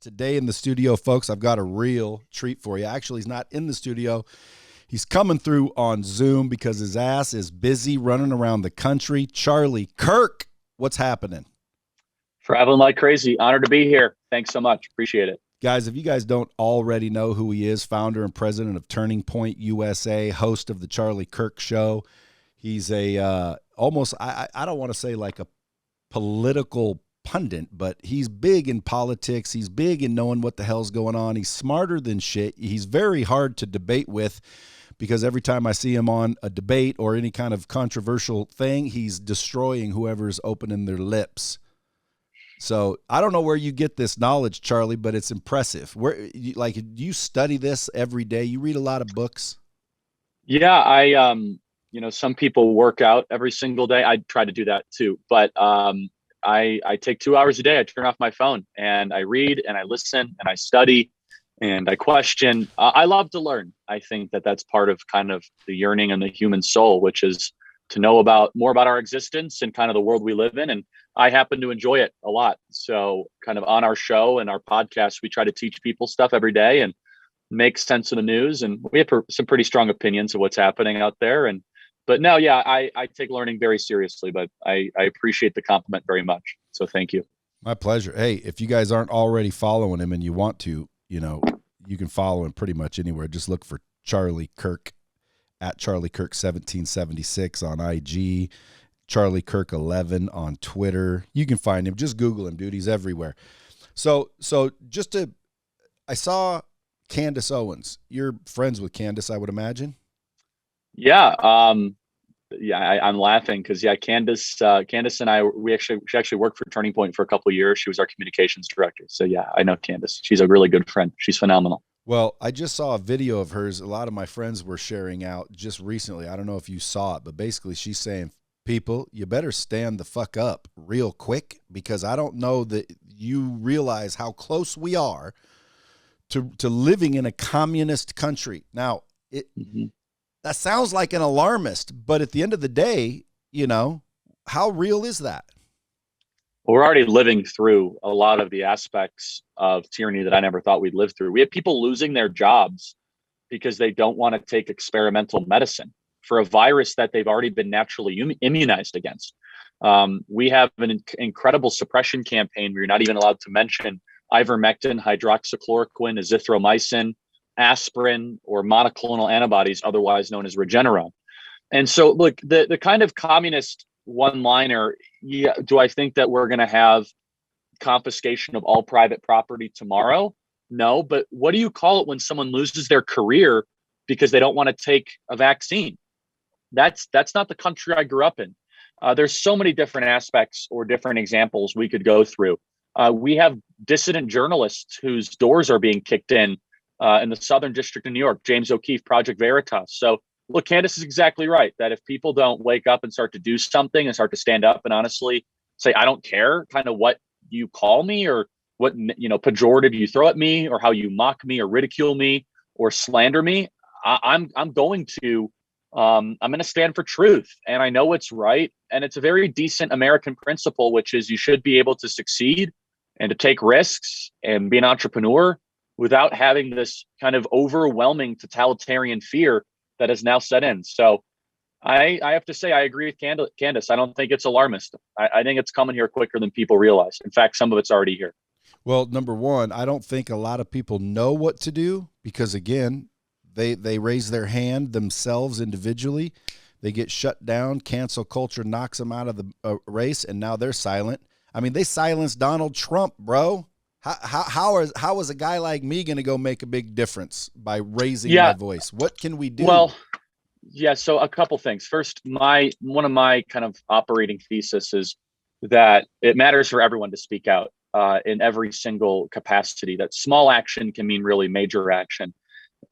Today in the studio, folks, I've got a real treat for you. Actually, he's not in the studio. He's coming through on Zoom because his ass is busy running around the country. Charlie Kirk, what's happening? Traveling like crazy. Honored to be here. Thanks so much. Appreciate it. Guys, if you guys don't already know who he is, founder and president of Turning Point USA, host of the Charlie Kirk Show. He's a almost, I don't want to say like a political pundit, but he's big in politics. He's big in knowing what the hell's going on. He's smarter than shit. He's very hard to debate with because every time I see him on a debate or any kind of controversial thing, he's destroying whoever's opening their lips. So I don't know where you get this knowledge, Charlie, but it's impressive. Do you study this every day? You read a lot of books? Yeah, some people work out every single day. I try to do that too, but I take 2 hours a day. I turn off my phone and I read and I listen and I study and I question. I love to learn. I think that that's part of kind of the yearning in the human soul, which is to know more about our existence and kind of the world we live in. And I happen to enjoy it a lot. So kind of on our show and our podcast, we try to teach people stuff every day and make sense of the news. And we have some pretty strong opinions of what's happening out there. But no, yeah, I take learning very seriously, but I appreciate the compliment very much. So thank you. My pleasure. Hey, if you guys aren't already following him and you want to, you can follow him pretty much anywhere. Just look for Charlie Kirk at Charlie Kirk 1776 on IG, Charlie Kirk 11 on Twitter. You can find him. Just Google him, dude. He's everywhere. So I saw Candace Owens. You're friends with Candace, I would imagine. Yeah. I'm laughing because Candace and I, she actually worked for Turning Point for a couple of years. She was our communications director. So yeah, I know Candace. She's a really good friend. She's phenomenal. Well, I just saw a video of hers. A lot of my friends were sharing out just recently. I don't know if you saw it, but basically she's saying, people, you better stand the fuck up real quick because I don't know that you realize how close we are to living in a communist country. Now, that sounds like an alarmist, but at the end of the day, how real is that? We're already living through a lot of the aspects of tyranny that I never thought we'd live through. We have people losing their jobs because they don't want to take experimental medicine for a virus that they've already been naturally immunized against. We have an incredible suppression campaign where you're not even allowed to mention ivermectin, hydroxychloroquine, azithromycin, aspirin, or monoclonal antibodies, otherwise known as Regeneron. And so, look, the kind of communist one-liner, do I think that we're going to have confiscation of all private property tomorrow? No, but what do you call it when someone loses their career because they don't want to take a vaccine? That's not the country I grew up in. There's so many different aspects or different examples we could go through. We have dissident journalists whose doors are being kicked in the Southern District of New York, James O'Keefe, Project Veritas. So look, Candace is exactly right that if people don't wake up and start to do something and start to stand up and honestly say, I don't care kind of what you call me or what, pejorative you throw at me or how you mock me or ridicule me or slander me, I'm going to stand for truth. And I know it's right. And it's a very decent American principle, which is you should be able to succeed and to take risks and be an entrepreneur without having this kind of overwhelming totalitarian fear that has now set in. So I have to say, I agree with Candace. I don't think it's alarmist. I think it's coming here quicker than people realize. In fact, some of it's already here. Well, number one, I don't think a lot of people know what to do because, again, they raise their hand themselves individually. They get shut down. Cancel culture knocks them out of the race, and now they're silent. I mean, they silenced Donald Trump, bro. How is a guy like me going to go make a big difference by raising my voice? What can we do? Well, yeah. So a couple things. First, one of my kind of operating thesis is that it matters for everyone to speak out in every single capacity. That small action can mean really major action.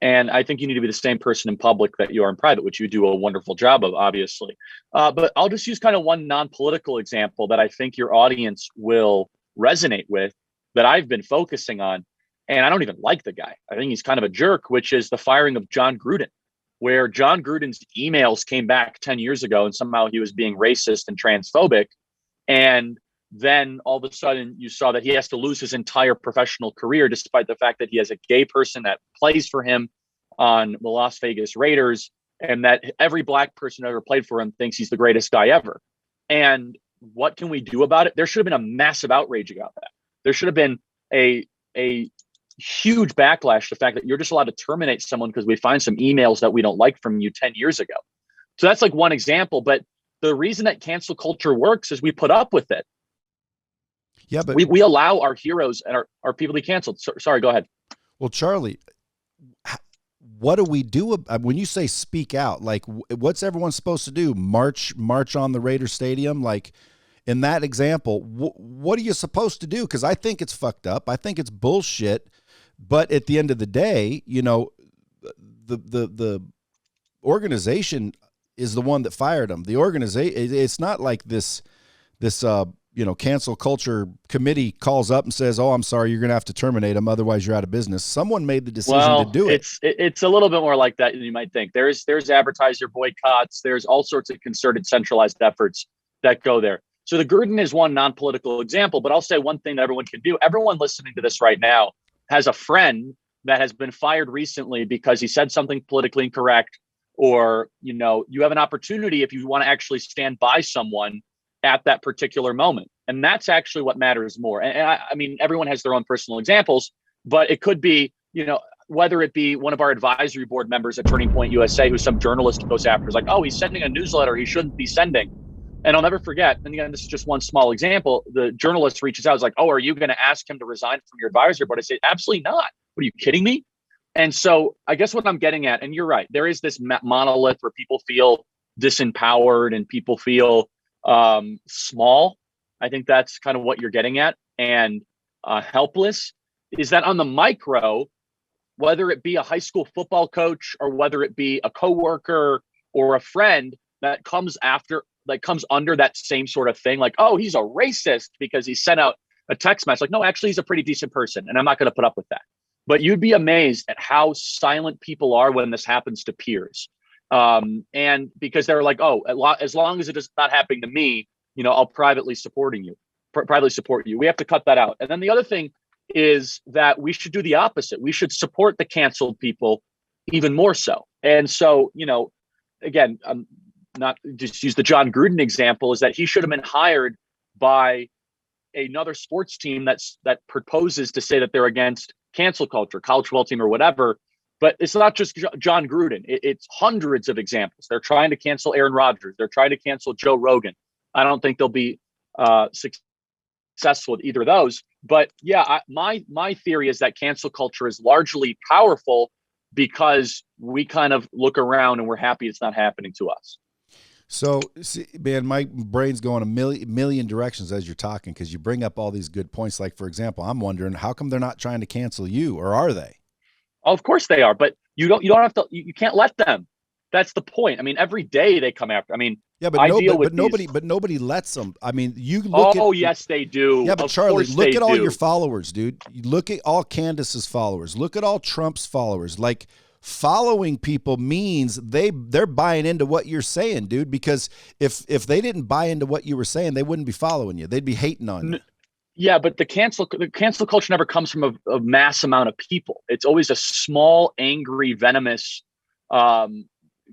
And I think you need to be the same person in public that you are in private, which you do a wonderful job of, obviously. But I'll just use kind of one non-political example that I think your audience will resonate with that I've been focusing on. And I don't even like the guy. I think he's kind of a jerk, which is the firing of John Gruden, where John Gruden's emails came back 10 years ago and somehow he was being racist and transphobic. And then all of a sudden you saw that he has to lose his entire professional career, despite the fact that he has a gay person that plays for him on the Las Vegas Raiders, and that every black person who ever played for him thinks he's the greatest guy ever. And what can we do about it? There should have been a massive outrage about that. There should have been a huge backlash to the fact that you're just allowed to terminate someone because we find some emails that we don't like from you 10 years ago. So that's like one example. But the reason that cancel culture works is we put up with it. Yeah, but we allow our heroes and our people to be canceled. Sorry, go ahead. Well, Charlie, what do we do when you say speak out? Like, what's everyone supposed to do? March on the Raider Stadium? Like, in that example, what are you supposed to do? Because I think it's fucked up. I think it's bullshit. But at the end of the day, you know, the organization is the one that fired him. The organization, it's not like this you know, cancel culture committee calls up and says, "Oh, I'm sorry, you're going to have to terminate him, otherwise you're out of business." Someone made the decision to do it. It's a little bit more like that than you might think. There's advertiser boycotts. There's all sorts of concerted, centralized efforts that go there. So the Gruden is one non-political example, but I'll say one thing that everyone can do. Everyone listening to this right now has a friend that has been fired recently because he said something politically incorrect, or, you know, you have an opportunity if you want to actually stand by someone at that particular moment. And that's actually what matters more. And I mean, everyone has their own personal examples, but it could be, you know, whether it be one of our advisory board members at Turning Point USA, who's some journalist goes after, is like, "Oh, he's sending a newsletter he shouldn't be sending." And I'll never forget, and again, this is just one small example, the journalist reaches out, is like, "Oh, are you going to ask him to resign from your advisory board?" I say, "Absolutely not. What, are you kidding me?" And so I guess what I'm getting at, and you're right, there is this monolith where people feel disempowered and people feel small. I think that's kind of what you're getting at, and helpless. Is that on the micro, whether it be a high school football coach or whether it be a coworker or a friend that comes under that same sort of thing, like, "Oh, he's a racist because he sent out a text message." Like, no, actually, he's a pretty decent person, and I'm not going to put up with that. But you'd be amazed at how silent people are when this happens to peers. And because they're like, "Oh, as long as it is not happening to me, you know, I'll privately support you. We have to cut that out. And then the other thing is that we should do the opposite. We should support the canceled people even more so. And so, you know, again, not just use the John Gruden example, is that he should have been hired by another sports team that proposes to say that they're against cancel culture, college football team or whatever. But it's not just John Gruden. It's hundreds of examples. They're trying to cancel Aaron Rodgers. They're trying to cancel Joe Rogan. I don't think they'll be successful with either of those. But yeah, my theory is that cancel culture is largely powerful because we kind of look around and we're happy it's not happening to us. So, see, man, my brain's going a million directions as you're talking, because you bring up all these good points. Like, for example, I'm wondering, how come they're not trying to cancel you, or are they? Oh, of course they are, but you don't have to. You can't let them. That's the point. I mean, every day they come after. I mean, yeah, but nobody lets them. I mean, you look. Oh, yes, they do. Yeah, but of Charlie, look at all your followers, dude. Look at all Candace's followers. Look at all Trump's followers. Like, following people means they're buying into what you're saying, dude. Because if they didn't buy into what you were saying, they wouldn't be following you. They'd be hating on you. Yeah, but the cancel culture never comes from a mass amount of people. It's always a small, angry, venomous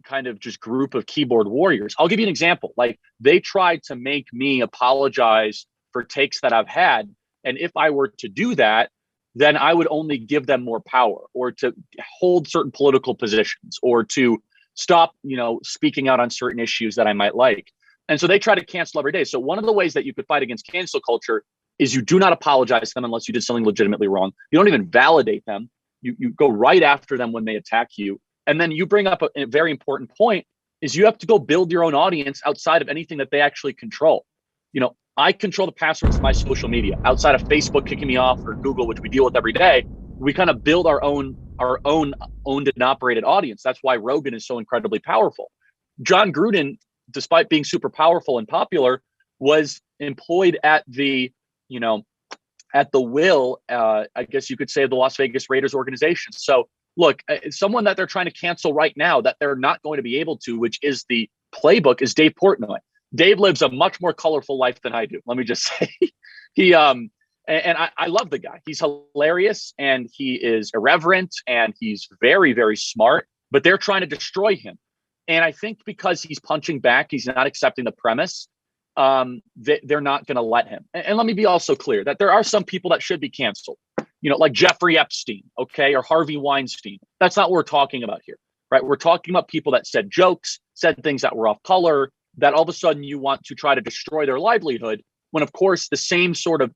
kind of just group of keyboard warriors. I'll give you an example. Like, they tried to make me apologize for takes that I've had. And if I were to do that, then I would only give them more power, or to hold certain political positions, or to stop, you know, speaking out on certain issues that I might like. And so they try to cancel every day. So one of the ways that you could fight against cancel culture is you do not apologize to them unless you did something legitimately wrong. You don't even validate them. You go right after them when they attack you. And then you bring up a very important point, is you have to go build your own audience outside of anything that they actually control. You know, I control the passwords to my social media outside of Facebook kicking me off, or Google, which we deal with every day. We kind of build our own owned and operated audience. That's why Rogan is so incredibly powerful. John Gruden, despite being super powerful and popular, was employed at the will, I guess you could say, of the Las Vegas Raiders organization. So look, someone that they're trying to cancel right now that they're not going to be able to, which is the playbook, is Dave Portnoy. Dave lives a much more colorful life than I do. Let me just say, he and I love the guy. He's hilarious and he is irreverent and he's very, very smart. But they're trying to destroy him, and I think because he's punching back, he's not accepting the premise. They're not going to let him. And let me be also clear that there are some people that should be canceled. Like Jeffrey Epstein, okay, or Harvey Weinstein. That's not what we're talking about here, right? We're talking about people that said jokes, said things that were off color, that all of a sudden you want to try to destroy their livelihood, when of course the same sort of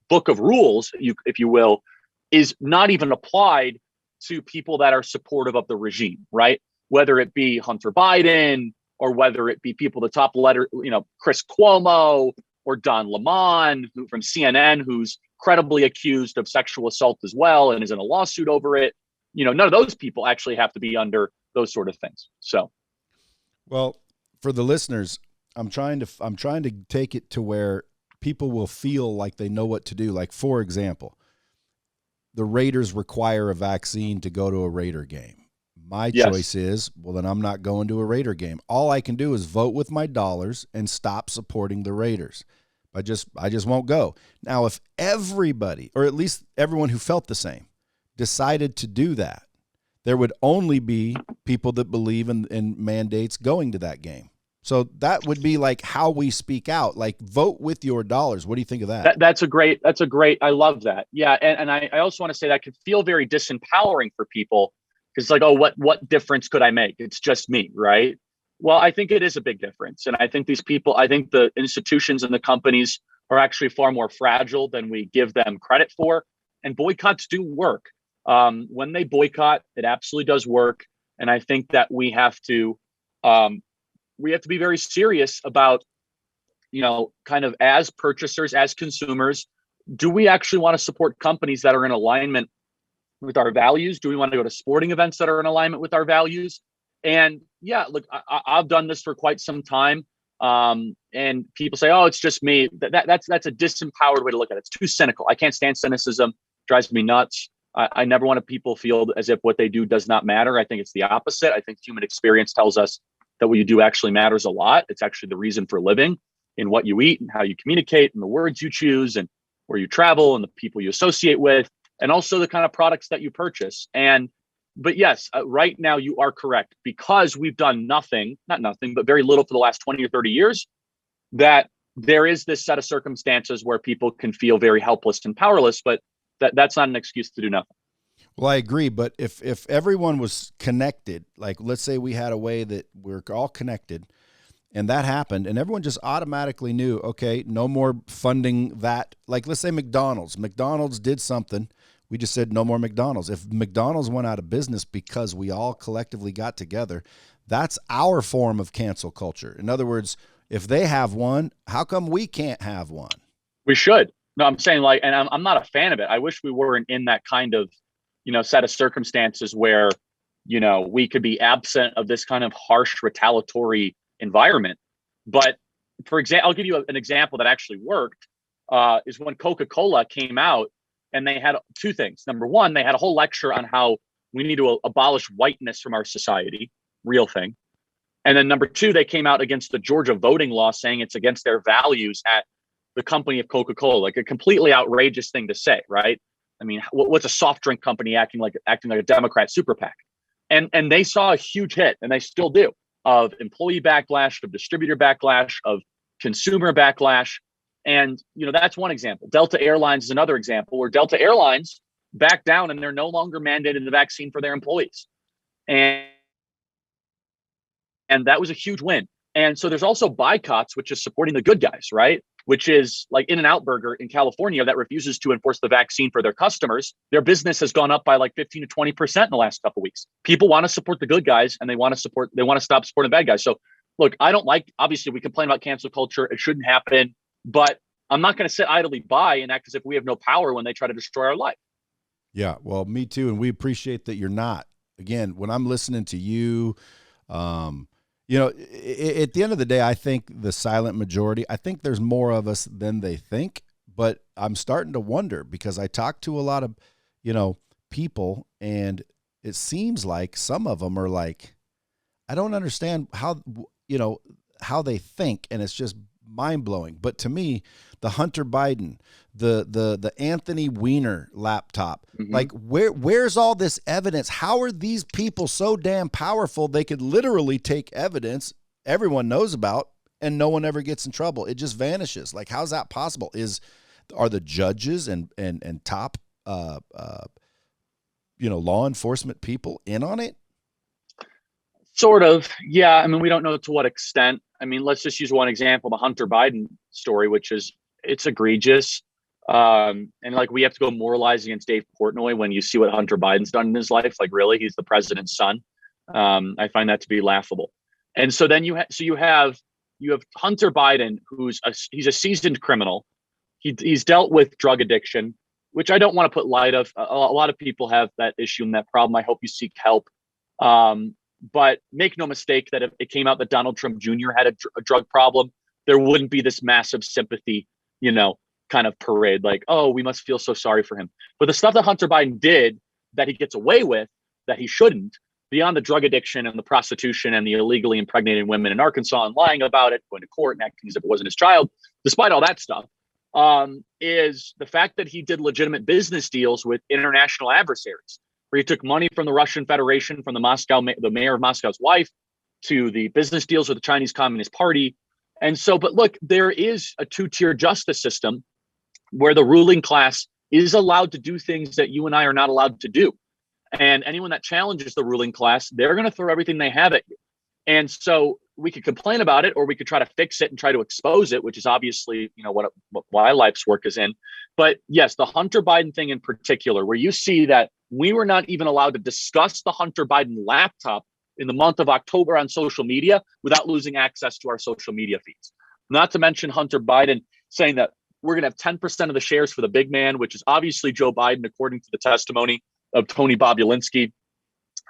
book of rules, if you will, is not even applied to people that are supportive of the regime, right? Whether it be Hunter Biden or whether it be people, the top letter, Chris Cuomo or Don Lemon from CNN, who's credibly accused of sexual assault as well and is in a lawsuit over it. None of those people actually have to be under those sort of things. So, well, for the listeners, I'm trying to take it to where people will feel like they know what to do. Like, for example, the Raiders require a vaccine to go to a Raider game. My choice is, well, then I'm not going to a Raider game. All I can do is vote with my dollars and stop supporting the Raiders. I just won't go. Now, if everybody, or at least everyone who felt the same, decided to do that, there would only be people that believe in mandates going to that game. So that would be like how we speak out, like vote with your dollars. What do you think of that? That's a great, I love that. Yeah. And I also want to say that can feel very disempowering for people, because it's like, oh, what difference could I make? It's just me, right? Well, I think it is a big difference. And I think the institutions and the companies are actually far more fragile than we give them credit for. And boycotts do work. When they boycott, it absolutely does work. And I think that we have to be very serious about, kind of as purchasers, as consumers, do we actually want to support companies that are in alignment with our values? Do we want to go to sporting events that are in alignment with our values? And yeah, look, I've done this for quite some time. And people say, oh, it's just me. That's a disempowered way to look at it. It's too cynical. I can't stand cynicism. It drives me nuts. I never want people feel as if what they do does not matter. I think it's the opposite. I think human experience tells us that what you do actually matters a lot. It's actually the reason for living, in what you eat and how you communicate and the words you choose and where you travel and the people you associate with, and also the kind of products that you purchase. But yes, right now you are correct, because we've done not nothing, but very little for the last 20 or 30 years, that there is this set of circumstances where people can feel very helpless and powerless, but that's not an excuse to do nothing. Well, I agree. But if everyone was connected, like let's say we had a way that we're all connected and that happened and everyone just automatically knew, okay, no more funding that. Like let's say McDonald's did something. We just said no more McDonald's. If McDonald's went out of business because we all collectively got together, that's our form of cancel culture. In other words, if they have one, how come we can't have one? We should. No, I'm saying and I'm not a fan of it. I wish we weren't in that kind of, set of circumstances where, we could be absent of this kind of harsh retaliatory environment. But for example, I'll give you an example that actually worked, is when Coca-Cola came out and they had two things. Number one, they had a whole lecture on how we need to abolish whiteness from our society, real thing. And then number two, they came out against the Georgia voting law, saying it's against their values at the company of Coca-Cola, like a completely outrageous thing to say, right? I mean, what's a soft drink company acting like a Democrat super PAC? And they saw a huge hit, and they still do, of employee backlash, of distributor backlash, of consumer backlash. And, that's one example. Delta Airlines is another example where Delta Airlines backed down and they're no longer mandating the vaccine for their employees. And that was a huge win. And so there's also boycotts, which is supporting the good guys, right? Which is like In-N-Out Burger in California that refuses to enforce the vaccine for their customers. Their business has gone up by like 15 to 20% in the last couple of weeks. People want to support the good guys and they want to stop supporting the bad guys. So look, obviously we complain about cancel culture. It shouldn't happen, but I'm not going to sit idly by and act as if we have no power when they try to destroy our life. Yeah, well, me too. And we appreciate that you're not. Again, when I'm listening to you, at the end of the day, I think the silent majority, I think there's more of us than they think, but I'm starting to wonder because I talk to a lot of, people, and it seems like some of them are like, I don't understand how, how they think, and it's just mind blowing. But to me, the Hunter Biden, the Anthony Weiner laptop, like where's all this evidence? How are these people so damn powerful they could literally take evidence everyone knows about and no one ever gets in trouble? It just vanishes. Like, how's that possible? Are the judges and top law enforcement people in on it? Sort of, yeah. I mean, we don't know to what extent. I mean, let's just use one example, the Hunter Biden story, which is, it's egregious. And like, we have to go moralize against Dave Portnoy when you see what Hunter Biden's done in his life. Like, really, he's the president's son. I find that to be laughable. And so then you have Hunter Biden, he's a seasoned criminal. He's dealt with drug addiction, which I don't want to put light of. A lot of people have that issue and that problem. I hope you seek help. But make no mistake that if it came out that Donald Trump Jr. had a drug problem, there wouldn't be this massive sympathy, kind of parade, like, oh, we must feel so sorry for him. But the stuff that Hunter Biden did that he gets away with, that he shouldn't, beyond the drug addiction and the prostitution and the illegally impregnated women in Arkansas and lying about it, going to court and acting as if it wasn't his child, despite all that stuff, is the fact that he did legitimate business deals with international adversaries, where he took money from the Russian Federation, from the mayor of Moscow's wife, to the business deals with the Chinese Communist Party. And so, but look, there is a two-tier justice system where the ruling class is allowed to do things that you and I are not allowed to do. And anyone that challenges the ruling class, they're going to throw everything they have at you. And so we could complain about it, or we could try to fix it and try to expose it, which is obviously, what why life's work is in. But yes, the Hunter Biden thing in particular, where you see that we were not even allowed to discuss the Hunter Biden laptop in the month of October on social media without losing access to our social media feeds. Not to mention Hunter Biden saying that we're going to have 10% of the shares for the big man, which is obviously Joe Biden, according to the testimony of Tony Bobulinski.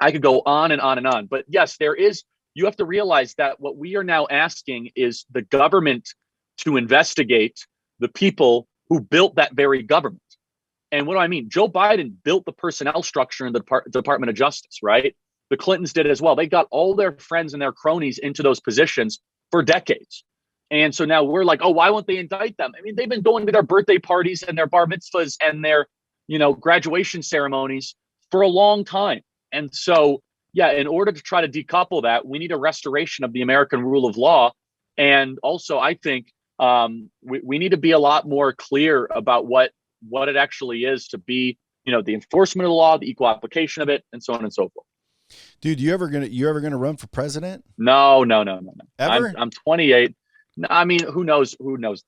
I could go on and on and on. But yes, you have to realize that what we are now asking is the government to investigate the people who built that very government. And what do I mean? Joe Biden built the personnel structure in the Department of Justice, right? The Clintons did as well. They got all their friends and their cronies into those positions for decades. And so now we're like, oh, why won't they indict them? I mean, they've been going to their birthday parties and their bar mitzvahs and their, graduation ceremonies for a long time. And so, yeah, in order to try to decouple that, we need a restoration of the American rule of law. And also, I think we need to be a lot more clear about what it actually is to be, the enforcement of the law, the equal application of it, and so on and so forth. Dude, you ever gonna run for president? No. Ever? I'm 28. I mean, who knows,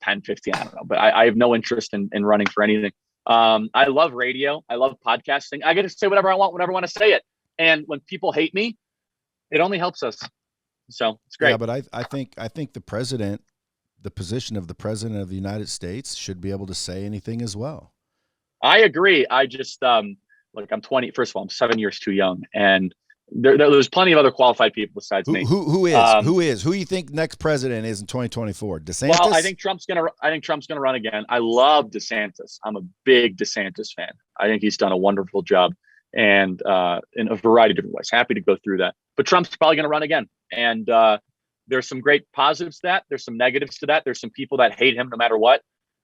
10, 15, I don't know. But I have no interest in running for anything. I love radio. I love podcasting. I get to say whatever I want, whenever I want to say it. And when people hate me, it only helps us. So it's great. Yeah, but I think the president, the position of the president of the United States, should be able to say anything as well. I agree. I just look, I'm 20. First of all, I'm 7 years too young, and there's plenty of other qualified people besides me. Who do you think next president is in 2024? DeSantis? Well, I think Trump's gonna run again. I love DeSantis. I'm a big DeSantis fan. I think he's done a wonderful job, and in a variety of different ways. Happy to go through that. But Trump's probably gonna run again, and there's some great positives to that. There's some negatives to that. There's some people that hate him no matter what,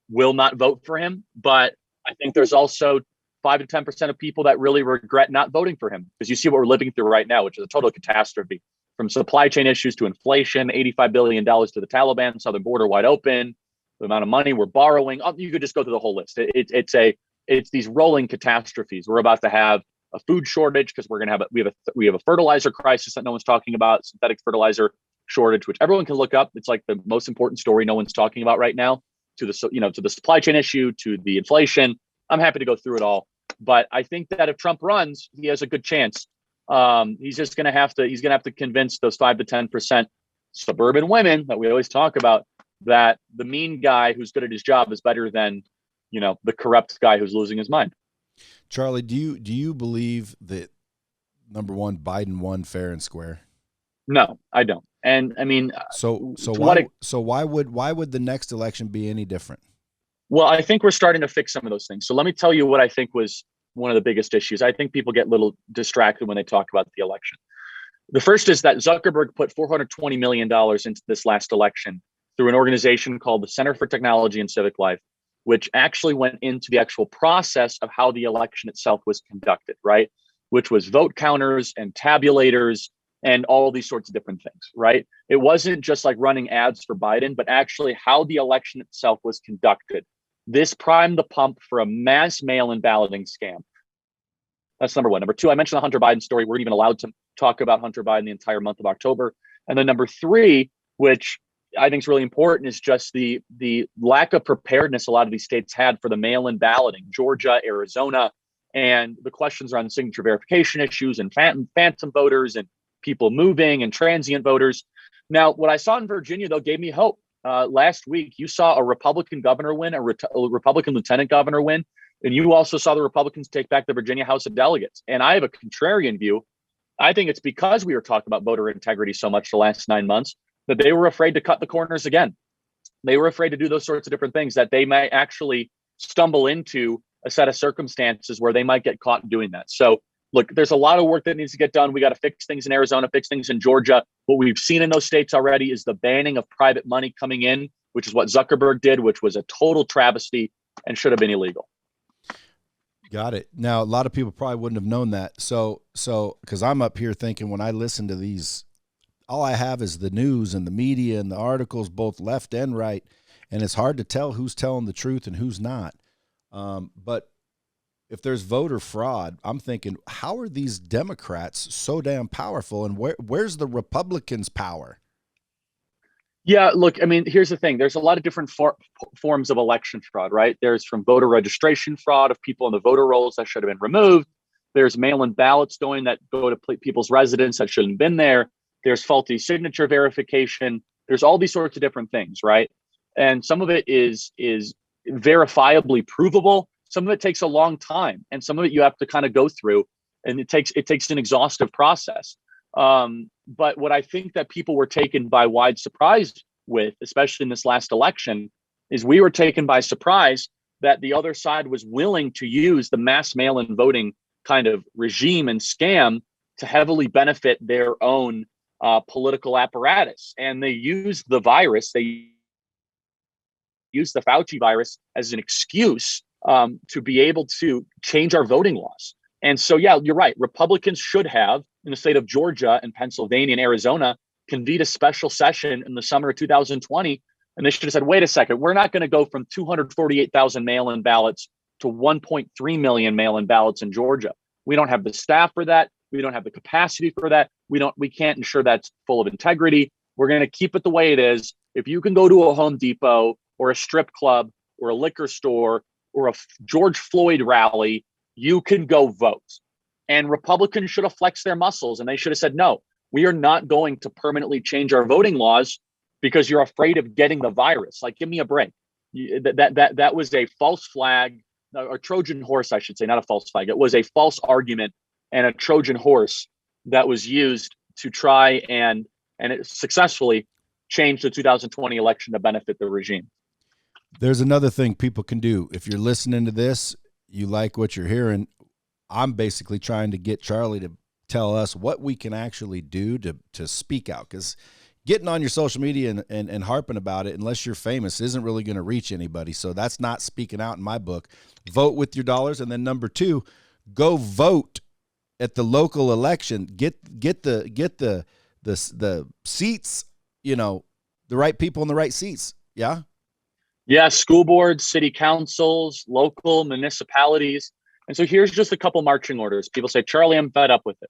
will not vote for him. But I think there's also 5 to 10% of people that really regret not voting for him, because you see what we're living through right now, which is a total catastrophe, from supply chain issues to inflation, $85 billion to the Taliban, southern border wide open, the amount of money we're borrowing. You could just go through the whole list. It's these rolling catastrophes. We're about to have a food shortage because we have a fertilizer crisis that no one's talking about, synthetic fertilizer shortage, which everyone can look up. It's like the most important story no one's talking about right now, to the supply chain issue, to the inflation. I'm happy to go through it all. But I think that if Trump runs, he has a good chance. He's going to have to convince those 5 to 10% suburban women that we always talk about that the mean guy who's good at his job is better than, the corrupt guy who's losing his mind. Charlie, do you believe that, number one, Biden won fair and square? No, I don't. And I mean, why would the next election be any different? Well, I think we're starting to fix some of those things. So let me tell you what I think was one of the biggest issues. I think people get a little distracted when they talk about the election. The first is that Zuckerberg put $420 million into this last election through an organization called the Center for Technology and Civic Life, which actually went into the actual process of how the election itself was conducted, right? Which was vote counters and tabulators and all these sorts of different things, right? It wasn't just like running ads for Biden, but actually how the election itself was conducted. This primed the pump for a mass mail-in balloting scam. That's number one. Number two, I mentioned the Hunter Biden story. We weren't even allowed to talk about Hunter Biden the entire month of October. And then number three, which I think is really important, is just the lack of preparedness a lot of these states had for the mail-in balloting, Georgia, Arizona, and the questions around signature verification issues and phantom voters and people moving and transient voters. Now, what I saw in Virginia, though, gave me hope. Last week, you saw a Republican governor win, a Republican lieutenant governor win, and you also saw the Republicans take back the Virginia House of Delegates. And I have a contrarian view. I think it's because we were talking about voter integrity so much the last 9 months that they were afraid to cut the corners again. They were afraid to do those sorts of different things, that they might actually stumble into a set of circumstances where they might get caught doing that. So look, there's a lot of work that needs to get done. We got to fix things in Arizona, fix things in Georgia. What we've seen in those states already is the banning of private money coming in, which is what Zuckerberg did, which was a total travesty and should have been illegal. Got it. Now, a lot of people probably wouldn't have known that. So, because I'm up here thinking when I listen to these, all I have is the news and the media and the articles, both left and right, and it's hard to tell who's telling the truth and who's not. But if there's voter fraud, I'm thinking, how are these Democrats so damn powerful, and where's the Republicans' power? Yeah, look, I mean, here's the thing. There's a lot of different forms of election fraud, right? There's from voter registration fraud of people in the voter rolls that should have been removed. There's mail-in ballots go to people's residence that shouldn't have been there. There's faulty signature verification. There's all these sorts of different things, right? And some of it is verifiably provable. Some of it takes a long time, and some of it you have to kind of go through, and it takes an exhaustive process. But what I think that people were taken by wide surprise with, especially in this last election, is we were taken by surprise that the other side was willing to use the mass mail-in voting kind of regime and scam to heavily benefit their own political apparatus. And they used the virus, they used the Fauci virus as an excuse to be able to change our voting laws. And so, yeah, you're right. Republicans should have, in the state of Georgia and Pennsylvania and Arizona, convened a special session in the summer of 2020. And they should have said, wait a second, we're not going to go from 248,000 mail-in ballots to 1.3 million mail-in ballots in Georgia. We don't have the staff for that. We don't have the capacity for that. We can't ensure that's full of integrity. We're going to keep it the way it is. If you can go to a Home Depot or a strip club or a liquor store or a George Floyd rally, you can go vote. And Republicans should have flexed their muscles, and they should have said, no, we are not going to permanently change our voting laws because you're afraid of getting the virus. Like, give me a break. That was a false flag, or Trojan horse, I should say, not a false flag. It was a false argument and a Trojan horse that was used to try and it successfully change the 2020 election to benefit the regime. There's another thing people can do. If you're listening to this, you like what you're hearing, I'm basically trying to get Charlie to tell us what we can actually do to speak out, because getting on your social media and harping about it, unless you're famous, isn't really going to reach anybody. So that's not speaking out in my book. Vote with your dollars. And then number two, go vote at the local election. Get the seats, the right people in the right seats. Yeah. Yeah, school boards, city councils, local municipalities. And so here's just a couple marching orders. People say, Charlie, I'm fed up with it.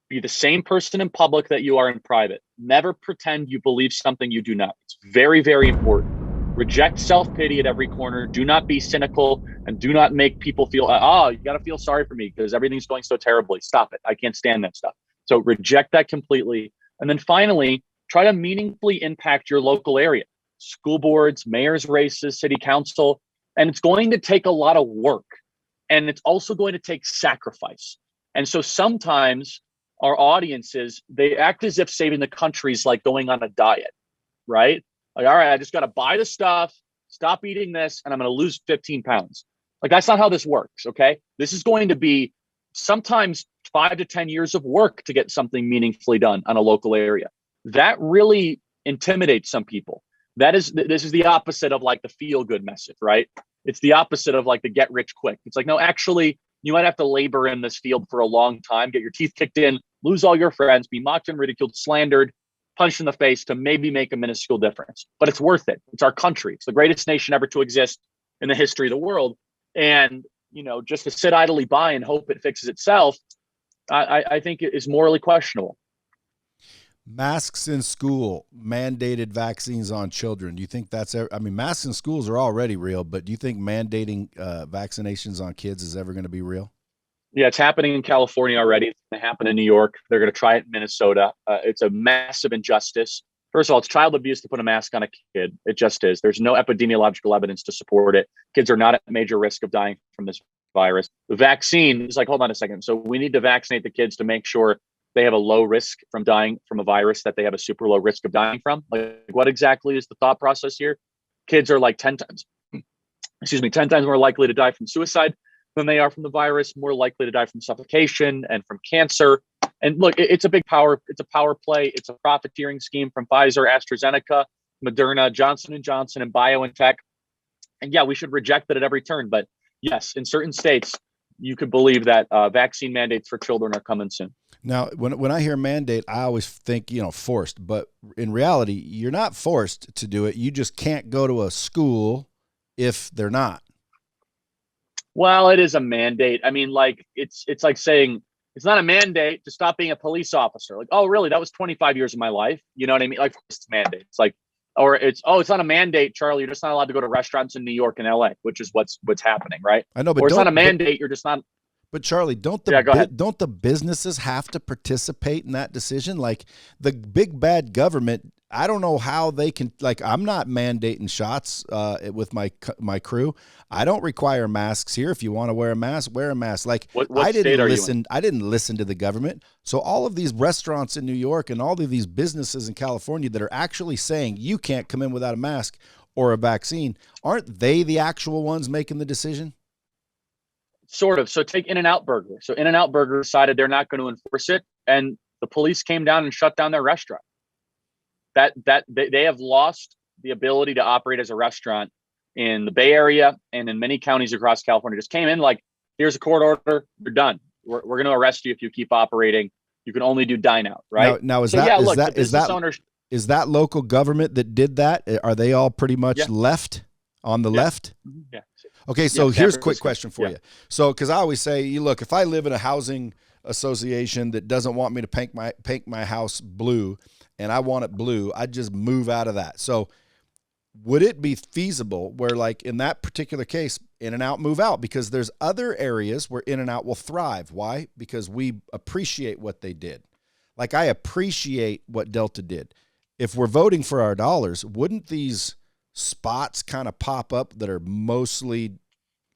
Be the same person in public that you are in private. Never pretend you believe something you do not. It's very, very important. Reject self-pity at every corner. Do not be cynical, and do not make people feel, you got to feel sorry for me because everything's going so terribly. Stop it. I can't stand that stuff. So reject that completely. And then finally, try to meaningfully impact your local area. School boards, mayor's races, city council. And it's going to take a lot of work. And it's also going to take sacrifice. And so sometimes our audiences, they act as if saving the country is like going on a diet, right? Like, all right, I just got to buy the stuff, stop eating this, and I'm going to lose 15 pounds. Like, that's not how this works, okay? This is going to be sometimes 5 to 10 years of work to get something meaningfully done on a local area. That really intimidates some people. This is the opposite of like the feel good message, right? It's the opposite of like the get rich quick. It's like, no, actually, you might have to labor in this field for a long time, get your teeth kicked in, lose all your friends, be mocked and ridiculed, slandered, punched in the face to maybe make a minuscule difference. But it's worth it. It's our country. It's the greatest nation ever to exist in the history of the world. And, just to sit idly by and hope it fixes itself, I think it is morally questionable. Masks in school, mandated vaccines on children. Do you think that's ever, I mean, masks in schools are already real, but do you think mandating vaccinations on kids is ever going to be real? Yeah, it's happening in California already. It's going to happen in New York. They're going to try it in Minnesota. It's a massive injustice. First of all, it's child abuse to put a mask on a kid. It just is. There's no epidemiological evidence to support it. Kids are not at major risk of dying from this virus. The vaccine is like, hold on a second. So we need to vaccinate the kids to make sure they have a low risk from dying from a virus that they have a super low risk of dying from. Like, what exactly is the thought process here? Kids are like 10 times more likely to die from suicide than they are from the virus, more likely to die from suffocation and from cancer. And look, it's a power play. It's a profiteering scheme from Pfizer, AstraZeneca, Moderna, Johnson & Johnson, and BioNTech. And yeah, we should reject that at every turn. But yes, in certain states, you could believe that vaccine mandates for children are coming soon. Now, when I hear mandate, I always think, forced. But in reality, you're not forced to do it. You just can't go to a school if they're not. Well, it is a mandate. I mean, like, it's like saying it's not a mandate to stop being a police officer. Like, oh, really? That was 25 years of my life. You know what I mean? Like, it's a mandate. It's like, or it's not a mandate, Charlie. You're just not allowed to go to restaurants in New York and LA, which is what's happening, right? I know, but or it's not a mandate. You're just not. But Charlie, don't the businesses have to participate in that decision? Like the big bad government, I don't know how they can. Like, I'm not mandating shots with my crew. I don't require masks here. If you want to wear a mask, wear a mask. Like, what state are you in? I didn't listen to the government. So all of these restaurants in New York and all of these businesses in California that are actually saying you can't come in without a mask or a vaccine, aren't they the actual ones making the decision? Sort of. So take In-N-Out Burger. So In-N-Out Burger decided they're not going to enforce it, and the police came down and shut down their restaurant. That they have lost the ability to operate as a restaurant in the Bay Area and in many counties across California. Just came in like, here's a court order, you're done. We're going to arrest you if you keep operating. You can only do dine out, right? Now is that local government that did that? Are they all pretty much left on the left? Yeah. Okay, so here's a quick question for you. So, because I always say, look, if I live in a housing association that doesn't want me to paint my house blue, and I want it blue, I'd just move out of that. So, would it be feasible where, like in that particular case, In-N-Out move out? Because there's other areas where In-N-Out will thrive. Why? Because we appreciate what they did. Like, I appreciate what Delta did. If we're voting for our dollars, wouldn't these spots kind of pop up that are mostly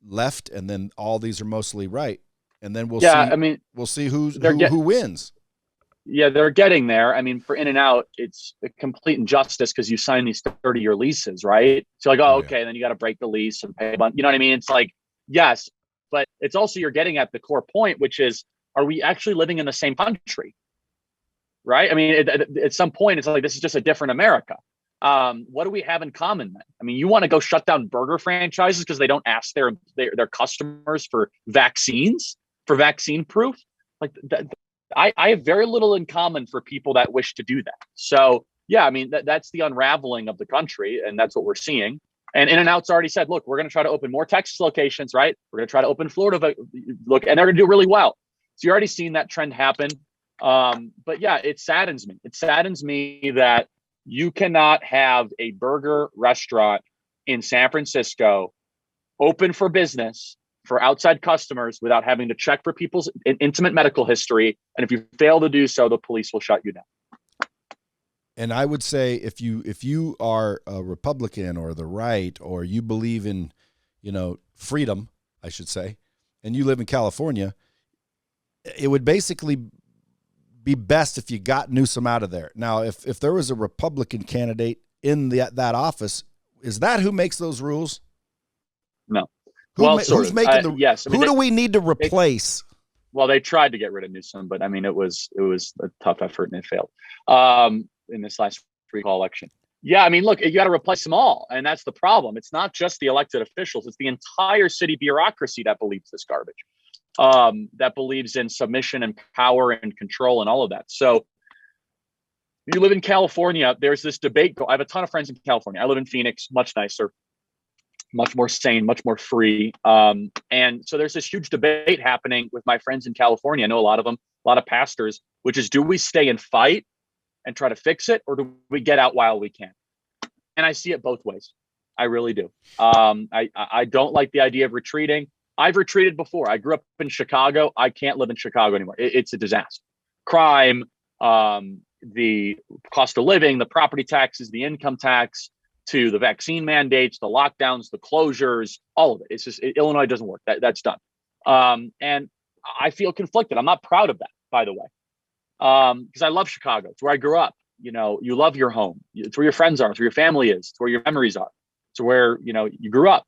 left, and then all these are mostly right, and then we'll see. I mean, we'll see who wins. Yeah, they're getting there. I mean, for In-N-Out, it's a complete injustice because you sign these 30-year leases, right? So like, okay, and then you got to break the lease and pay a bunch. You know what I mean? It's like, yes, but it's also, you're getting at the core point, which is, are we actually living in the same country? Right? I mean, at some point, it's like, this is just a different America. What do we have in common then? I mean, you want to go shut down burger franchises because they don't ask their customers for vaccines, for vaccine proof? Like that, I have very little in common for people that wish to do that. So yeah, I mean, that's the unraveling of the country, and that's what we're seeing. And In-N-Out's already said, look, we're going to try to open more Texas locations, right? We're going to try to open Florida, look, and they're going to do really well. So you're already seeing that trend happen. But yeah, it saddens me. It saddens me that you cannot have a burger restaurant in San Francisco open for business for outside customers without having to check for people's intimate medical history. And if you fail to do so, the police will shut you down. And I would say if you are a Republican or the right, or you believe in, freedom, I should say, and you live in California, it would basically be best if you got Newsom out of there. Now, if there was a Republican candidate in that office, is that who makes those rules? No. Who's making the? Yes. I mean, who do we need to replace? Well, they tried to get rid of Newsom, but I mean, it was a tough effort and it failed in this last recall election. Yeah, I mean, look, you got to replace them all, and that's the problem. It's not just the elected officials; it's the entire city bureaucracy that believes this garbage, that believes in submission and power and control and all of that. So, you live in California. There's this debate. I have a ton of friends in California. I live in Phoenix, much nicer, much more sane, much more free. And so there's this huge debate happening with my friends in California. I know a lot of them, a lot of pastors, which is, do we stay and fight and try to fix it, or do we get out while we can? And I see it both ways. I really do. I don't like the idea of retreating. I've retreated before. I grew up in Chicago. I can't live in Chicago anymore. It's a disaster. Crime, the cost of living, the property taxes, the income tax, to the vaccine mandates, the lockdowns, the closures, all of it. It's just Illinois doesn't work. That's done. And I feel conflicted. I'm not proud of that, by the way, because I love Chicago. It's where I grew up. You know, you love your home. It's where your friends are. It's where your family is. It's where your memories are. It's where, you know, you grew up.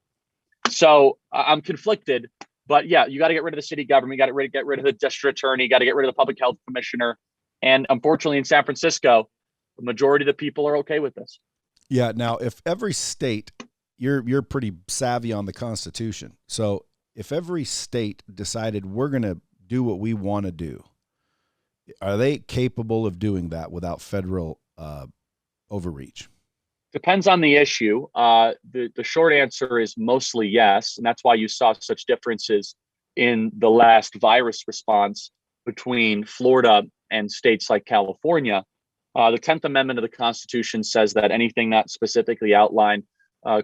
So I'm conflicted. But yeah, you got to get rid of the city government. You got to get rid of the district attorney. Got to get rid of the public health commissioner. And unfortunately, in San Francisco, the majority of the people are okay with this. Yeah. Now, if every state, you're pretty savvy on the Constitution. So if every state decided we're going to do what we want to do, are they capable of doing that without federal overreach? Depends on the issue. The short answer is mostly yes. And that's why you saw such differences in the last virus response between Florida and states like California. The 10th Amendment of the Constitution says that anything not specifically outlined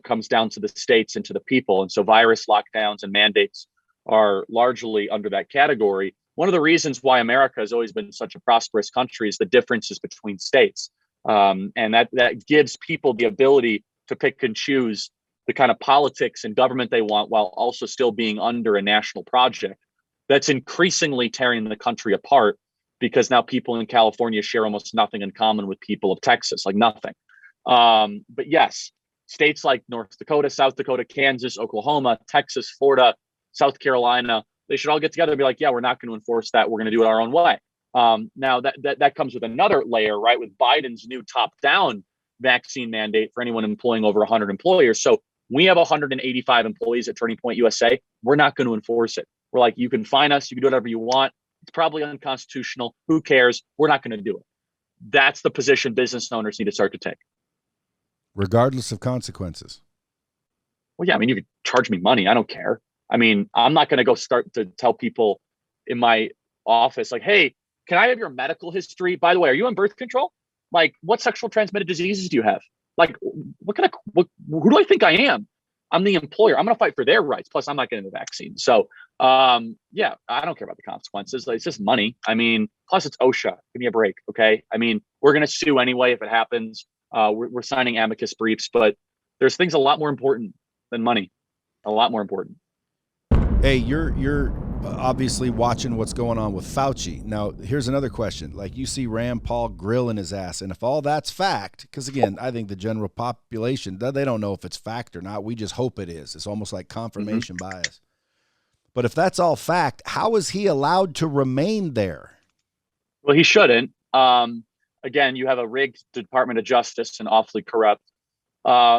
comes down to the states and to the people. And so virus lockdowns and mandates are largely under that category. One of the reasons why America has always been such a prosperous country is the differences between states. And that gives people the ability to pick and choose the kind of politics and government they want while also still being under a national project that's increasingly tearing the country apart, because now people in California share almost nothing in common with people of Texas, like nothing. But yes, states like North Dakota, South Dakota, Kansas, Oklahoma, Texas, Florida, South Carolina, they should all get together and be like, yeah, we're not going to enforce that. We're going to do it our own way. Now that comes with another layer, right? With Biden's new top-down vaccine mandate for anyone employing over 100 employers. So we have 185 employees at Turning Point USA. We're not going to enforce it. We're like, you can fine us, you can do whatever you want. It's probably unconstitutional. Who cares? We're not going to do it. That's the position business owners need to start to take. Regardless of consequences. Well, yeah, I mean, you could charge me money. I don't care. I mean, I'm not going to go start to tell people in my office, like, hey, can I have your medical history? By the way, are you on birth control? Like, what sexual transmitted diseases do you have? Like, who do I think I am? I'm the employer. I'm going to fight for their rights. Plus, I'm not getting the vaccine. So, yeah, I don't care about the consequences. Like, it's just money. I mean, plus it's OSHA. Give me a break, okay? I mean, we're going to sue anyway if it happens. We're signing amicus briefs, but there's things a lot more important than money. A lot more important. Hey, you're obviously watching what's going on with Fauci. Now, here's another question. Like, you see Rand Paul grilling his ass, and if all that's fact, because again, I think the general population, they don't know if it's fact or not. We just hope it is. It's almost like confirmation bias. But if that's all fact, how is he allowed to remain there? Well, he shouldn't. Again, you have a rigged Department of Justice and awfully corrupt.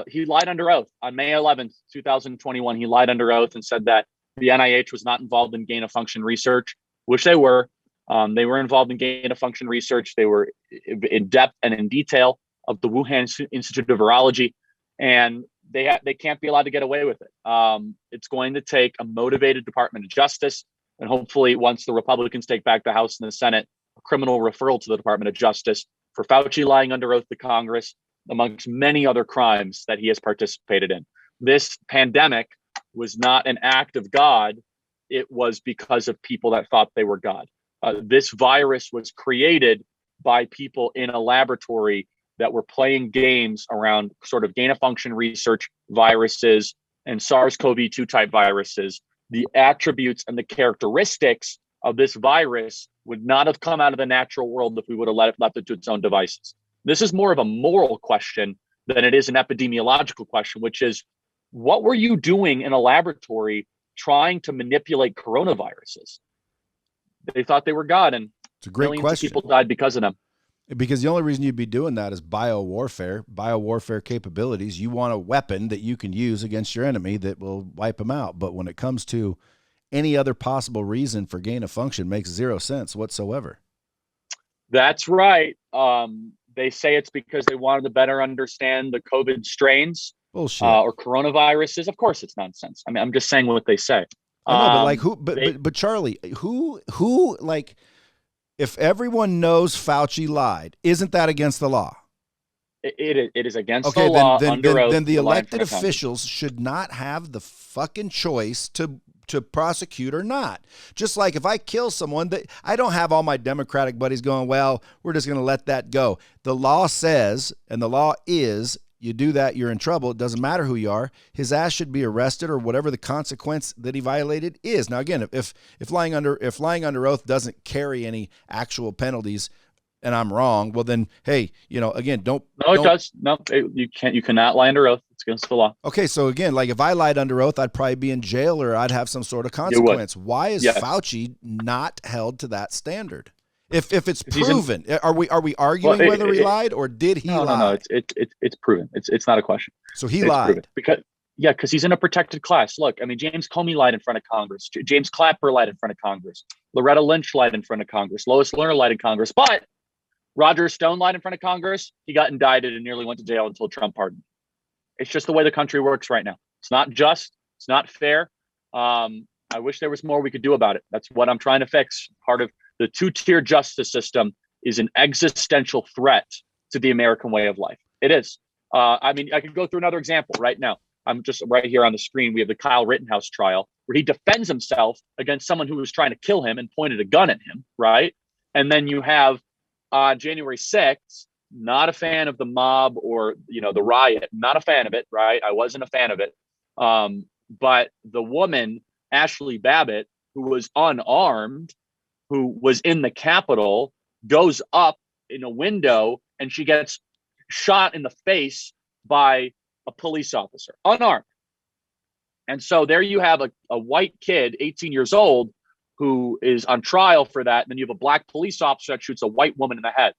He lied under oath on May 11th, 2021. He lied under oath and said that the NIH was not involved in gain-of-function research, which they were. They were involved in gain-of-function research. They were in depth and in detail of the Wuhan Institute of Virology, and they can't be allowed to get away with it. It's going to take a motivated Department of Justice, and hopefully once the Republicans take back the House and the Senate, a criminal referral to the Department of Justice for Fauci lying under oath to Congress, amongst many other crimes that he has participated in. This pandemic was not an act of God. It was because of people that thought they were God. This virus was created by people in a laboratory that were playing games around sort of gain-of-function research viruses and SARS-CoV-2 type viruses. The attributes and the characteristics of this virus would not have come out of the natural world if we would have left it to its own devices. This is more of a moral question than it is an epidemiological question, which is, what were you doing in a laboratory trying to manipulate coronaviruses? they thought they were God, and it's a great millions question. of people died because of them. Because the only reason you'd be doing that is biowarfare capabilities. You want a weapon that you can use against your enemy that will wipe them out. But when it comes to any other possible reason for gain of function, makes zero sense whatsoever. That's right. They say it's because they wanted to better understand the COVID strains. Bullshit. Or coronaviruses. Of course, it's nonsense. I mean, I'm just saying what they say. I know, but like who? But Charlie, who like? If everyone knows Fauci lied, isn't that against the law? It is against the law. Then the elected officials should not have the fucking choice to prosecute or not. Just like if I kill someone, that I don't have all my Democratic buddies going, well, we're just going to let that go. The law says, and the law is, you do that, you're in trouble. It doesn't matter who you are. His ass should be arrested, or whatever the consequence that he violated is. Now, again, if lying under oath doesn't carry any actual penalties, and I'm wrong, well then, hey, again, don't. No, it does. No, you can't. You cannot lie under oath. It's against the law. Okay, so again, like if I lied under oath, I'd probably be in jail, or I'd have some sort of consequence. Why is Fauci not held to that standard? If it's proven, are we arguing whether he lied or did he lie? No, it's proven. It's not a question. So he lied proven. Because he's in a protected class. Look, I mean, James Comey lied in front of Congress. James Clapper lied in front of Congress. Loretta Lynch lied in front of Congress. Lois Lerner lied in Congress. But Roger Stone lied in front of Congress. He got indicted and nearly went to jail until Trump pardoned. It's just the way the country works right now. It's not just. It's not fair. I wish there was more we could do about it. That's what I'm trying to fix. Part of the two-tier justice system is an existential threat to the American way of life. It is. I mean, I could go through another example right now. I'm just right here on the screen. We have the Kyle Rittenhouse trial where he defends himself against someone who was trying to kill him and pointed a gun at him, right? And then you have January 6th, not a fan of the mob or, the riot, not a fan of it, right? I wasn't a fan of it. But the woman, Ashley Babbitt, who was unarmed, who was in the Capitol, goes up in a window and she gets shot in the face by a police officer, unarmed. And so there you have a white kid, 18 years old, who is on trial for that. And then you have a black police officer that shoots a white woman in the head.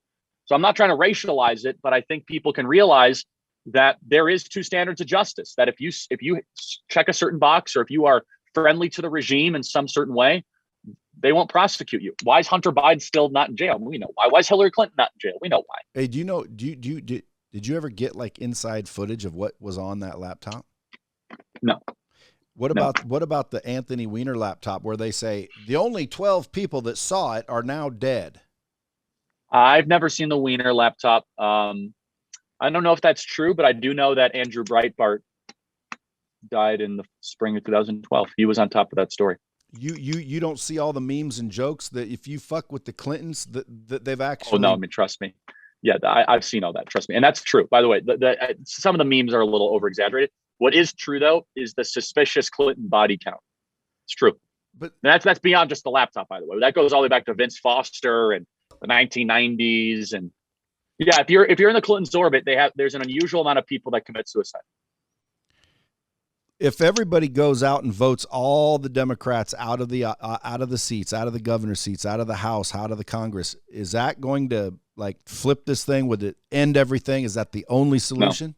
So I'm not trying to racialize it, but I think people can realize that there is two standards of justice, that if you check a certain box, or if you are friendly to the regime in some certain way, they won't prosecute you. Why is Hunter Biden still not in jail? We know why. Why is Hillary Clinton not in jail? We know why. Hey, did you ever get like inside footage of what was on that laptop? No. What about the Anthony Weiner laptop where they say the only 12 people that saw it are now dead? I've never seen the Weiner laptop. I don't know if that's true, but I do know that Andrew Breitbart died in the spring of 2012. He was on top of that story. You don't see all the memes and jokes that if you fuck with the Clintons that they've actually. Oh no, I mean, trust me. Yeah, I've seen all that. Trust me, and that's true. By the way, some of the memes are a little over exaggerated. What is true though is the suspicious Clinton body count. It's true, but that's beyond just the laptop. By the way, that goes all the way back to Vince Foster and the 1990s. And yeah, if you're in the Clintons' orbit, there's an unusual amount of people that commit suicide. If everybody goes out and votes all the Democrats out of the seats, out of the governor's seats, out of the House, out of the Congress, is that going to like flip this thing? Would it end everything? Is that the only solution?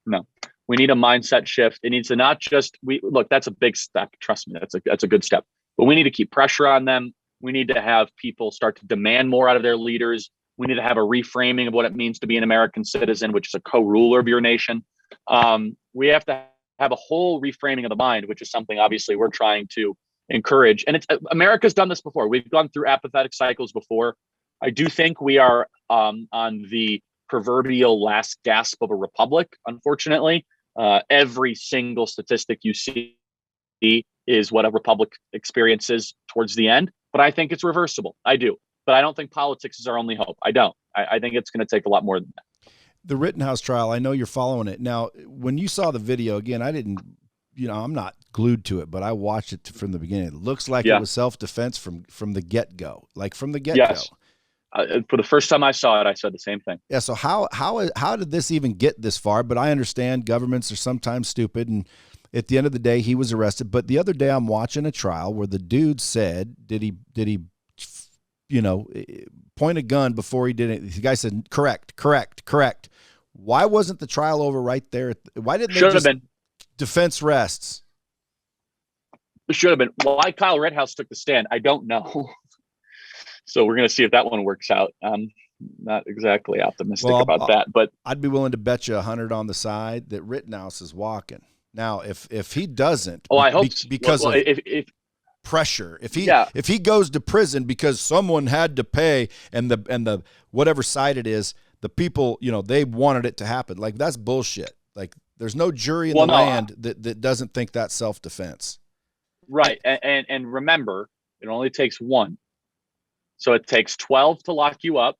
No. We need a mindset shift. It needs to not just look. That's a big step. Trust me, that's a good step. But we need to keep pressure on them. We need to have people start to demand more out of their leaders. We need to have a reframing of what it means to be an American citizen, which is a co-ruler of your nation. We have to have a whole reframing of the mind, which is something obviously we're trying to encourage. And America's done this before. We've gone through apathetic cycles before. I do think we are on the proverbial last gasp of a republic, unfortunately. Every single statistic you see is what a republic experiences towards the end. But I think it's reversible. I do. But I don't think politics is our only hope. I don't. I think it's going to take a lot more than that. The Rittenhouse trial, I know you're following it. Now, when you saw the video, again, I didn't, I'm not glued to it, but I watched it from the beginning. It looks like it was self-defense from the get-go, Yes. For the first time I saw it, I said the same thing. Yeah. So how did this even get this far? But I understand governments are sometimes stupid, and at the end of the day, he was arrested. But the other day, I'm watching a trial where the dude said, did he, point a gun before he did it? The guy said, correct. Why wasn't the trial over right there? Why didn't they just defense rests? It should have been. Why Kyle Rittenhouse took the stand, I don't know. So we're going to see if that one works out. I'm not exactly optimistic about that, but I'd be willing to bet you 100 on the side that Rittenhouse is walking. Now, if he doesn't, I hope because of if pressure, if he goes to prison because someone had to pay, and the whatever side it is, the people, they wanted it to happen. Like, that's bullshit. Like, there's no jury in the land that doesn't think that's self-defense. Right. And remember, it only takes one. So it takes 12 to lock you up,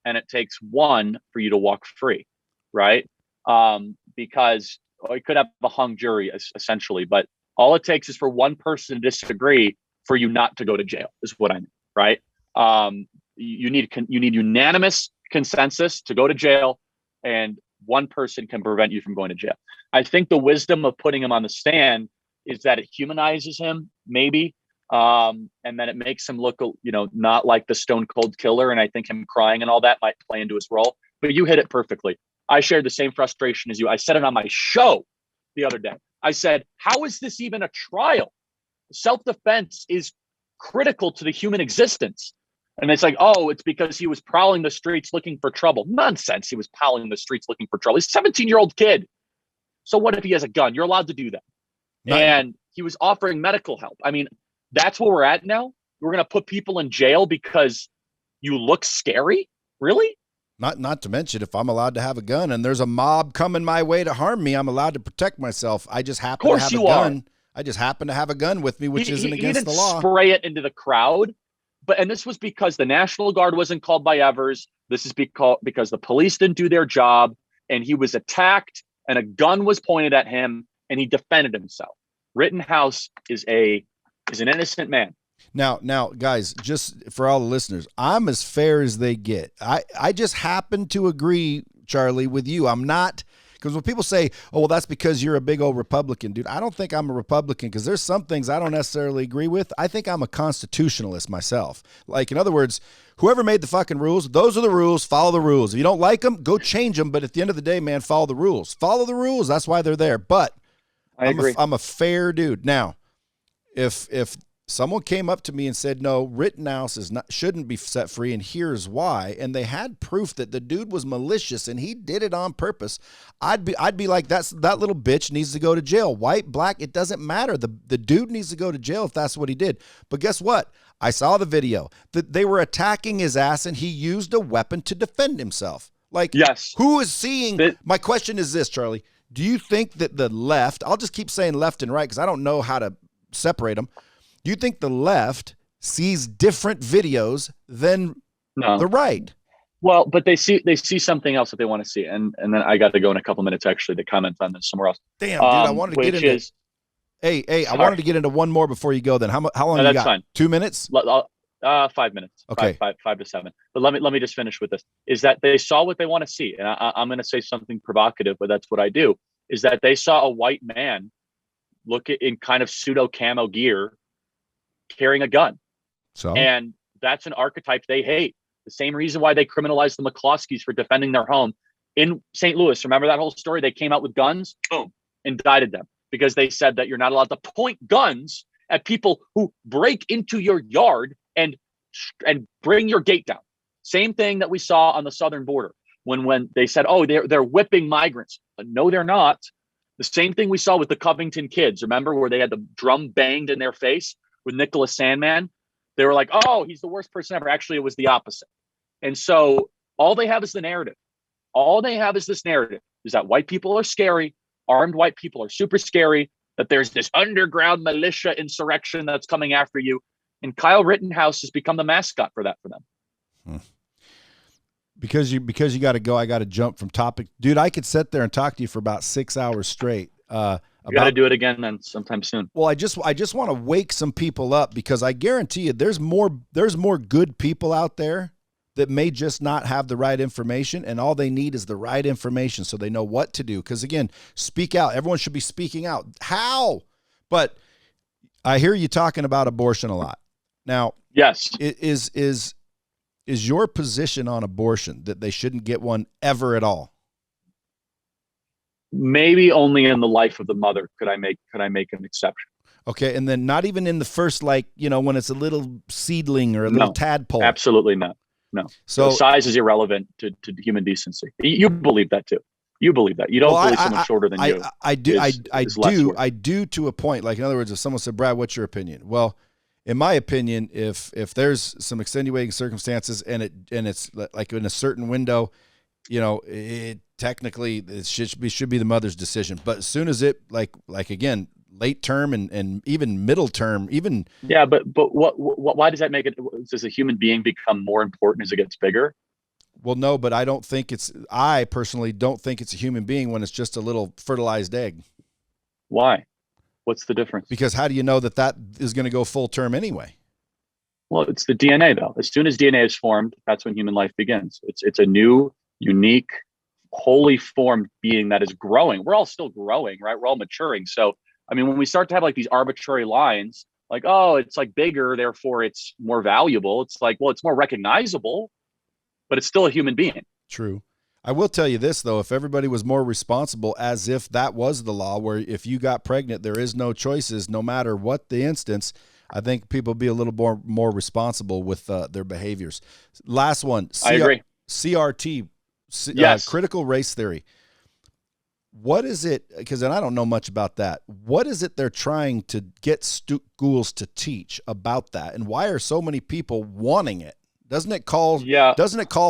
and it takes one for you to walk free. Right. Because you could have a hung jury essentially, but all it takes is for one person to disagree for you not to go to jail, is what I mean. Right. You need unanimous consensus to go to jail, and one person can prevent you from going to jail. I think the wisdom of putting him on the stand is that it humanizes him, maybe, and then it makes him look, not like the stone cold killer. And I think him crying and all that might play into his role. But you hit it perfectly. I shared the same frustration as you. I said it on my show the other day. I said, how is this even a trial? Self-defense is critical to the human existence. And it's like, oh, it's because he was prowling the streets looking for trouble. Nonsense. He was prowling the streets looking for trouble. He's a 17-year-old kid. So what if he has a gun? You're allowed to do that. And he was offering medical help. I mean, that's where we're at now. We're going to put people in jail because you look scary? Really? Not to mention, if I'm allowed to have a gun and there's a mob coming my way to harm me, I'm allowed to protect myself. I just happen to have a gun. I just happen to have a gun with me, which isn't against the law. Spray it into the crowd. And this was because the National Guard wasn't called by Evers. This is because the police didn't do their job, and he was attacked and a gun was pointed at him and he defended himself. Rittenhouse is an innocent man. Now, guys, just for all the listeners, I'm as fair as they get. I just happen to agree, Charlie, with you. I'm not, because when people say, oh, well, that's because you're a big old Republican, dude, I don't think I'm a Republican, because there's some things I don't necessarily agree with. I think I'm a constitutionalist myself. Like, in other words, whoever made the fucking rules, those are the rules, follow the rules. If you don't like them, go change them. But at the end of the day, man, follow the rules. Follow the rules. That's why they're there. But I agree. I'm a fair dude. Now, if someone came up to me and said, no, Rittenhouse shouldn't be set free, and here's why, and they had proof that the dude was malicious and he did it on purpose, I'd be like, that little bitch needs to go to jail. White, black, it doesn't matter. The dude needs to go to jail if that's what he did. But guess what? I saw the video that they were attacking his ass and he used a weapon to defend himself. Like, yes. Who is seeing? My question is this, Charlie. Do you think that the left, I'll just keep saying left and right because I don't know how to separate them. Do you think the left sees different videos than the right? Well, but they see something else that they want to see. And then I got to go in a couple minutes actually to comment on this somewhere else. Damn, dude, I wanted to get into Hey, I wanted to get into one more before you go then. How long you got? Fine. 2 minutes? 5 minutes. Okay. 5 to 7. But let me just finish with this. Is that they saw what they want to see. And I'm going to say something provocative, but that's what I do. Is that they saw a white man look in kind of pseudo camo gear carrying a gun. And that's an archetype they hate. The same reason why they criminalized the McCloskeys for defending their home in St. Louis. Remember that whole story? They came out with guns, boom, indicted them because they said that you're not allowed to point guns at people who break into your yard and bring your gate down. Same thing that we saw on the southern border when they said, oh, they're whipping migrants. But no, they're not. The same thing we saw with the Covington kids. Remember where they had the drum banged in their face with Nicholas Sandmann? They were like, oh, he's the worst person ever. Actually, it was the opposite. And so all they have is the narrative. All they have is this narrative is that white people are scary. Armed white people are super scary, that there's this underground militia insurrection that's coming after you. And Kyle Rittenhouse has become the mascot for that for them. Because you got to go, I got to jump from topic. Dude, I could sit there and talk to you for about 6 hours straight. You got to do it again then sometime soon. Well, I just want to wake some people up because I guarantee you there's more good people out there that may just not have the right information, and all they need is the right information so they know what to do. Because again, speak out. Everyone should be speaking out. How? But I hear you talking about abortion a lot. Now, yes, is your position on abortion that they shouldn't get one ever at all? Maybe only in the life of the mother could I make an exception. Okay, and then not even in the first, like, when it's a little seedling or a little tadpole? Absolutely not. No. So size is irrelevant to human decency. You believe that too. You believe that. You don't believe someone shorter than you. I do to a point. Like, in other words, if someone said, Brad, what's your opinion? Well, in my opinion, if there's some extenuating circumstances and it's like in a certain window, technically it should be the mother's decision. But as soon as it like again, late term and even middle term, but why does that make it? Does a human being become more important as it gets bigger? Well, no, but I personally don't think it's a human being when it's just a little fertilized egg. Why? What's the difference? Because how do you know that is going to go full term anyway? Well, it's the DNA though. As soon as DNA is formed, that's when human life begins. It's a new, unique, wholly formed being that is growing. We're all still growing, right? We're all maturing. So, I mean, when we start to have like these arbitrary lines, like, oh, it's like bigger, therefore it's more valuable. It's like, well, it's more recognizable, but it's still a human being. True. I will tell you this, though, if everybody was more responsible, as if that was the law, where if you got pregnant, there is no choices, no matter what the instance, I think people would be a little more responsible with their behaviors. Last one. I agree. CRT, yes. Critical race theory. What is it? Because I don't know much about that. What is it they're trying to get schools to teach about that? And why are so many people wanting it? Doesn't it call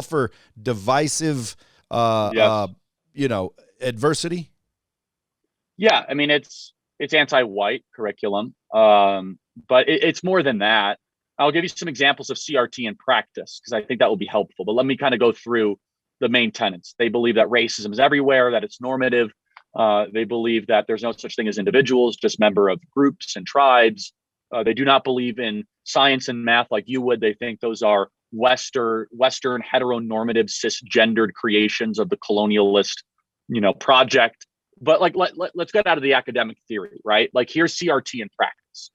for divisive adversity? Yeah, I mean, it's anti-white curriculum, but it's more than that. I'll give you some examples of CRT in practice because I think that will be helpful. But let me kind of go through the main tenets. They believe that racism is everywhere, that it's normative. They believe that there's no such thing as individuals, just member of groups and tribes. They do not believe in science and math like you would. They think those are Western heteronormative cisgendered creations of the colonialist, project. But like, let's get out of the academic theory, right? Like, here's CRT in practice.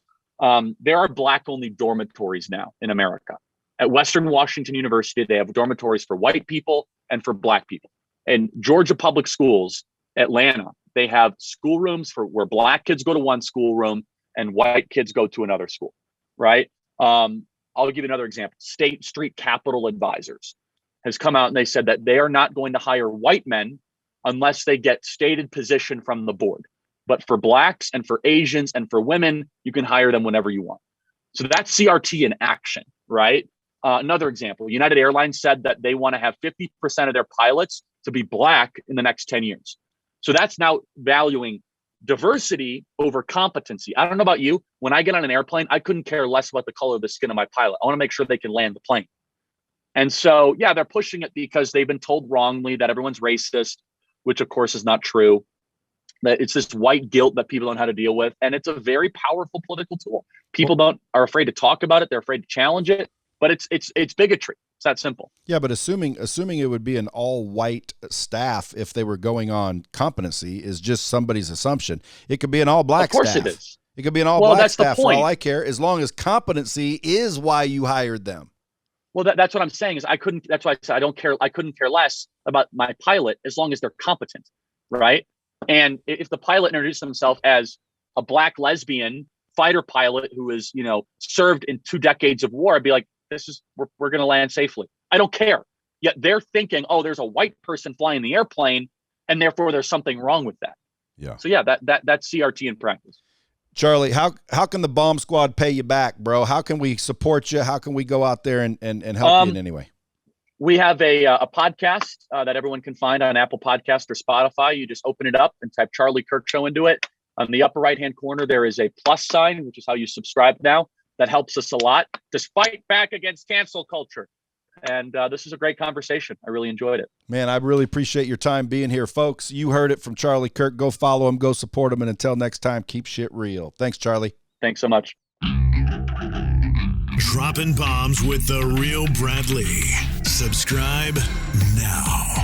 There are Black-only dormitories now in America. At Western Washington University, they have dormitories for white people and for Black people. In Georgia Public Schools, Atlanta, they have schoolrooms where Black kids go to one schoolroom and white kids go to another school, right? I'll give you another example. State Street Capital Advisors has come out and they said that they are not going to hire white men unless they get stated position from the board. But for Blacks and for Asians and for women, you can hire them whenever you want. So that's CRT in action, right? Another example, United Airlines said that they want to have 50% of their pilots to be Black in the next 10 years. So that's now valuing diversity over competency. I don't know about you. When I get on an airplane, I couldn't care less about the color of the skin of my pilot. I want to make sure they can land the plane. And so, yeah, they're pushing it because they've been told wrongly that everyone's racist, which of course is not true. That it's this white guilt that people don't know how to deal with. And it's a very powerful political tool. People are afraid to talk about it. They're afraid to challenge it, but it's bigotry. It's that simple. Yeah, but assuming it would be an all-white staff if they were going on competency is just somebody's assumption. It could be an all-black staff. Of course it is. It could be an all-black staff for all I care, as long as competency is why you hired them. Well, that's what I'm saying is that's why I said I don't care. I couldn't care less about my pilot as long as they're competent, right? And if the pilot introduced himself as a Black lesbian fighter pilot who is, served in 2 decades of war, I'd be like, we're going to land safely. I don't care. Yet they're thinking, oh, there's a white person flying the airplane, and therefore there's something wrong with that. Yeah. So yeah, that's CRT in practice. Charlie, how can the bomb squad pay you back, bro? How can we support you? How can we go out there and help you in any way? We have a podcast that everyone can find on Apple Podcast or Spotify. You just open it up and type Charlie Kirk Show into it. On the upper right-hand corner, there is a plus sign, which is how you subscribe now. That helps us a lot to fight back against cancel culture. And this is a great conversation. I really enjoyed it. Man, I really appreciate your time being here, folks. You heard it from Charlie Kirk. Go follow him. Go support him. And until next time, keep shit real. Thanks, Charlie. Thanks so much. Dropping bombs with the real Brad Lee. Subscribe now.